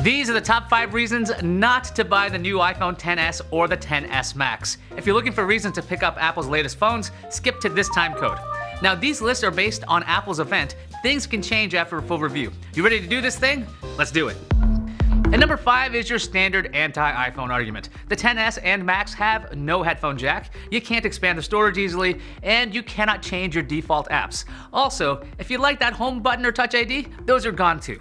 These are the top 5 reasons not to buy the new iPhone XS or the XS Max. If you're looking for reasons to pick up Apple's latest phones, skip to this time code. Now, these lists are based on Apple's event. Things can change after a full review. You ready to do this thing? Let's do it. And number 5 is your standard anti-iPhone argument. The XS and Max have no headphone jack, you can't expand the storage easily, and you cannot change your default apps. Also, if you like that home button or Touch ID, those are gone too.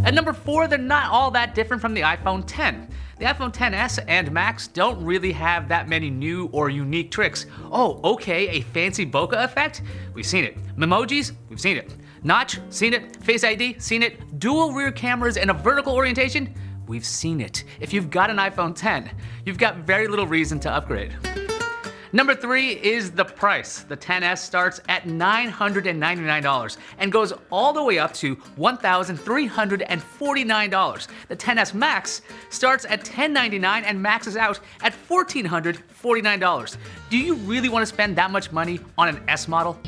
At number 4, they're not all that different from the iPhone X. The iPhone XS and Max don't really have that many new or unique tricks. Oh, okay, a fancy bokeh effect? We've seen it. Memojis? We've seen it. Notch? Seen it. Face ID? Seen it. Dual rear cameras and a vertical orientation? We've seen it. If you've got an iPhone X, you've got very little reason to upgrade. Number 3 is the price. The XS starts at $999 and goes all the way up to $1,349. The XS Max starts at $1,099 and maxes out at $1,449. Do you really want to spend that much money on an S model?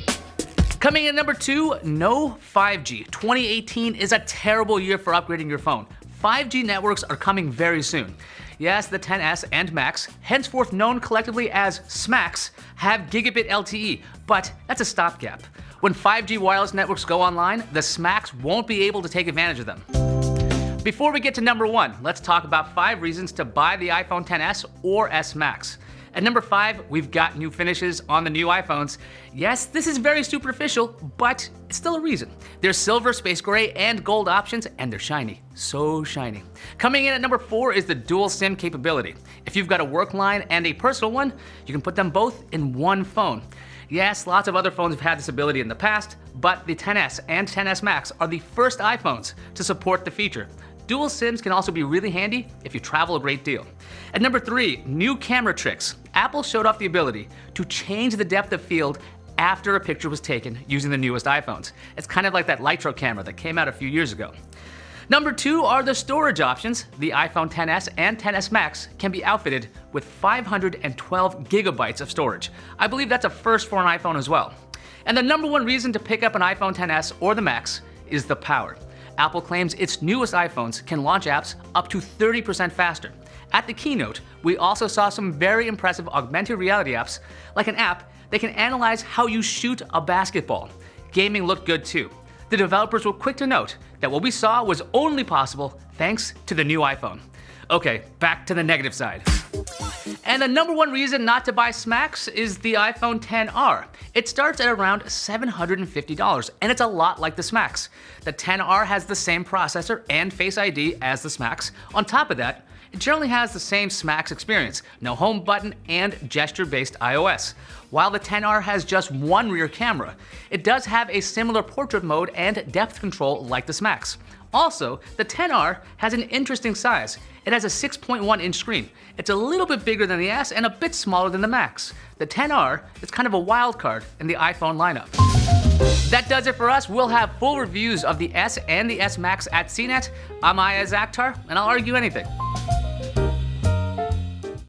Coming in at number 2, no 5G. 2018 is a terrible year for upgrading your phone. 5G networks are coming very soon. Yes, the XS and Max, henceforth known collectively as SMAX, have gigabit LTE, but that's a stopgap. When 5G wireless networks go online, the SMAX won't be able to take advantage of them. Before we get to number 1, let's talk about 5 reasons to buy the iPhone XS or S Max. At number 5, we've got new finishes on the new iPhones. Yes, this is very superficial, but it's still a reason. There's silver, space gray, and gold options, and they're shiny. So shiny. Coming in at number 4 is the dual SIM capability. If you've got a work line and a personal one, you can put them both in one phone. Yes, lots of other phones have had this ability in the past, but the XS and XS Max are the first iPhones to support the feature. Dual SIMs can also be really handy if you travel a great deal. At number 3, new camera tricks. Apple showed off the ability to change the depth of field after a picture was taken using the newest iPhones. It's kind of like that Lytro camera that came out a few years ago. Number 2 are the storage options. The iPhone XS and XS Max can be outfitted with 512 gigabytes of storage. I believe that's a first for an iPhone as well. And the number 1 reason to pick up an iPhone XS or the Max is the power. Apple claims its newest iPhones can launch apps up to 30% faster. At the keynote, we also saw some very impressive augmented reality apps, like an app that can analyze how you shoot a basketball. Gaming looked good too. The developers were quick to note that what we saw was only possible thanks to the new iPhone. Okay, back to the negative side. And the number 1 reason not to buy SMAX is the iPhone XR. It starts at around $750, and it's a lot like the SMAX. The XR has the same processor and Face ID as the SMAX. On top of that, it generally has the same SMAX experience, no home button and gesture-based iOS. While the XR has just one rear camera, it does have a similar portrait mode and depth control like the SMAX. Also, the XR has an interesting size. It has a 6.1-inch screen. It's a little bit bigger than the S and a bit smaller than the Max. The XR is kind of a wild card in the iPhone lineup. That does it for us. We'll have full reviews of the S and the S Max at CNET. I'm Ayaz Akhtar, and I'll argue anything.